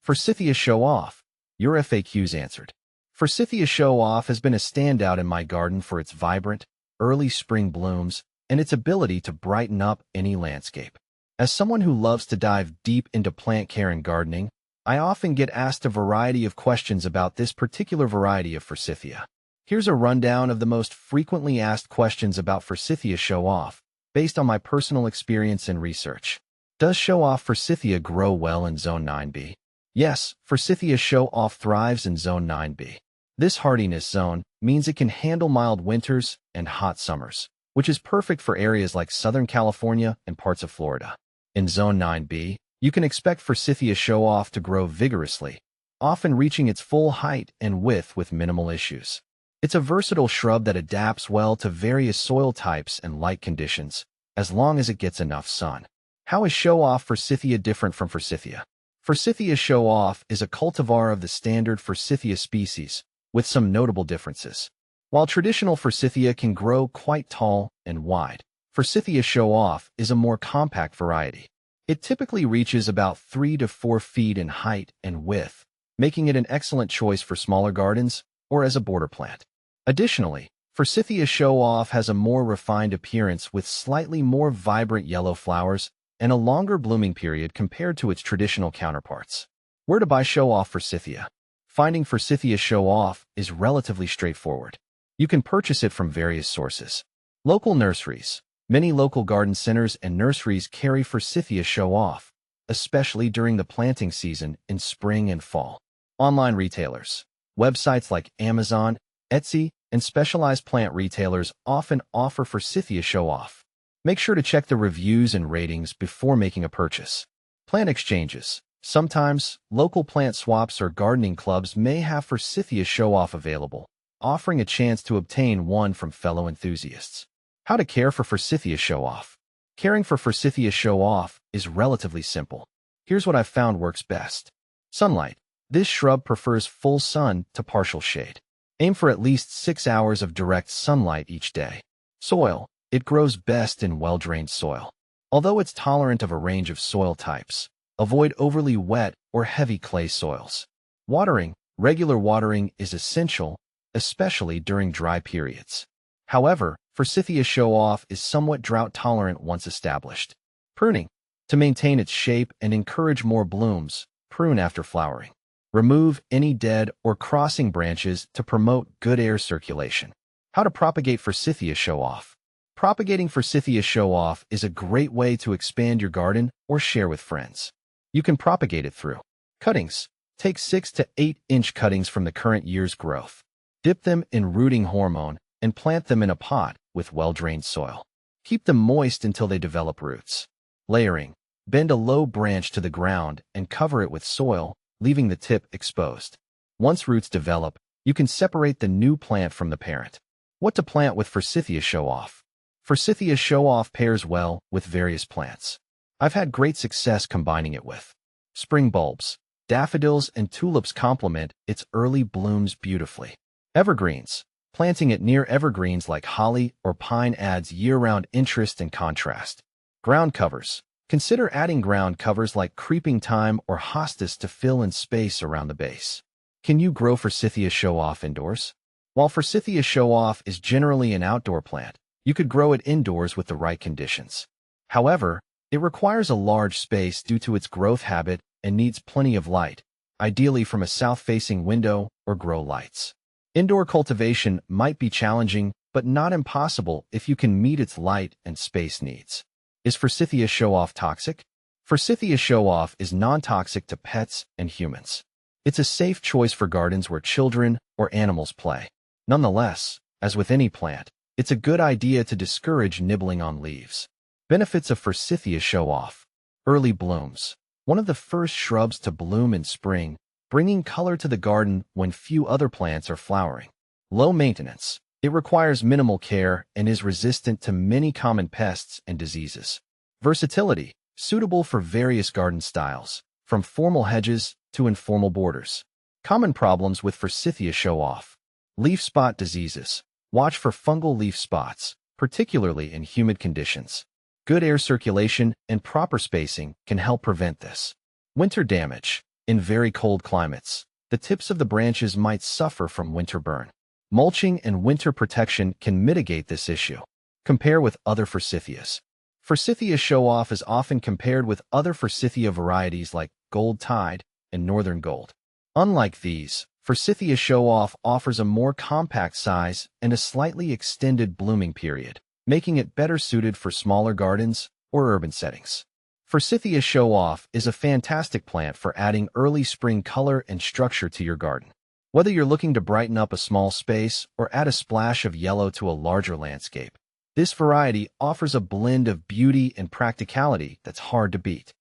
Forsythia show-off. Your FAQs answered. Forsythia show-off has been a standout in my garden for its vibrant, early spring blooms and its ability to brighten up any landscape. As someone who loves to dive deep into plant care and gardening, I often get asked a variety of questions about this particular variety of Forsythia. Here's a rundown of the most frequently asked questions about Forsythia show-off, based on my personal experience and research. Does show-off Forsythia grow well in Zone 9B? Yes, Forsythia show-off thrives in Zone 9B. This hardiness zone means it can handle mild winters and hot summers, which is perfect for areas like Southern California and parts of Florida. In Zone 9B, you can expect Forsythia show-off to grow vigorously, often reaching its full height and width with minimal issues. It's a versatile shrub that adapts well to various soil types and light conditions, as long as it gets enough sun. How is show-off Forsythia different from Forsythia? Forsythia show-off is a cultivar of the standard Forsythia species, with some notable differences. While traditional Forsythia can grow quite tall and wide, Forsythia show-off is a more compact variety. It typically reaches about 3 to 4 feet in height and width, making it an excellent choice for smaller gardens or as a border plant. Additionally, Forsythia show-off has a more refined appearance with slightly more vibrant yellow flowers and a longer blooming period compared to its traditional counterparts. Where to buy show-off Forsythia? Finding Forsythia show-off is relatively straightforward. You can purchase it from various sources. Local nurseries. Many local garden centers and nurseries carry Forsythia show-off, especially during the planting season in spring and fall. Online retailers. Websites like Amazon, Etsy, and specialized plant retailers often offer Forsythia show-off. Make sure to check the reviews and ratings before making a purchase. Plant exchanges. Sometimes, local plant swaps or gardening clubs may have Forsythia show-off available, offering a chance to obtain one from fellow enthusiasts. How to care for Forsythia show-off. Caring for Forsythia show-off is relatively simple. Here's what I've found works best. Sunlight. This shrub prefers full sun to partial shade. Aim for at least 6 hours of direct sunlight each day. Soil. It grows best in well-drained soil. Although it's tolerant of a range of soil types, avoid overly wet or heavy clay soils. Watering. Regular watering is essential, especially during dry periods. However, Forsythia show-off is somewhat drought-tolerant once established. Pruning. To maintain its shape and encourage more blooms, prune after flowering. Remove any dead or crossing branches to promote good air circulation. How to propagate Forsythia show-off. Propagating Forsythia show-off is a great way to expand your garden or share with friends. You can propagate it through cuttings. Take 6 to 8 inch cuttings from the current year's growth. Dip them in rooting hormone and plant them in a pot with well-drained soil. Keep them moist until they develop roots. Layering. Bend a low branch to the ground and cover it with soil, leaving the tip exposed. Once roots develop, you can separate the new plant from the parent. What to plant with Forsythia show-off. Forsythia show-off pairs well with various plants. I've had great success combining it with spring bulbs. Daffodils and tulips complement its early blooms beautifully. Evergreens. Planting it near evergreens like holly or pine adds year-round interest and contrast. Ground covers. Consider adding ground covers like creeping thyme or hostas to fill in space around the base. Can you grow Forsythia show-off indoors? While Forsythia show-off is generally an outdoor plant, you could grow it indoors with the right conditions. However, it requires a large space due to its growth habit and needs plenty of light, ideally from a south-facing window or grow lights. Indoor cultivation might be challenging, but not impossible if you can meet its light and space needs. Is Forsythia show-off toxic? Forsythia show-off is non-toxic to pets and humans. It's a safe choice for gardens where children or animals play. Nonetheless, as with any plant, it's a good idea to discourage nibbling on leaves. Benefits of Forsythia show-off. Early blooms. One of the first shrubs to bloom in spring, bringing color to the garden when few other plants are flowering. Low maintenance. It requires minimal care and is resistant to many common pests and diseases. Versatility. Suitable for various garden styles, from formal hedges to informal borders. Common problems with Forsythia show-off. Leaf spot diseases. Watch for fungal leaf spots, particularly in humid conditions. Good air circulation and proper spacing can help prevent this. Winter damage. In very cold climates, the tips of the branches might suffer from winter burn. Mulching and winter protection can mitigate this issue. Compare with other Forsythias. Forsythia show-off is often compared with other Forsythia varieties like Gold Tide and Northern Gold. Unlike these, Forsythia show-off offers a more compact size and a slightly extended blooming period, making it better suited for smaller gardens or urban settings. Forsythia show-off is a fantastic plant for adding early spring color and structure to your garden. Whether you're looking to brighten up a small space or add a splash of yellow to a larger landscape, this variety offers a blend of beauty and practicality that's hard to beat.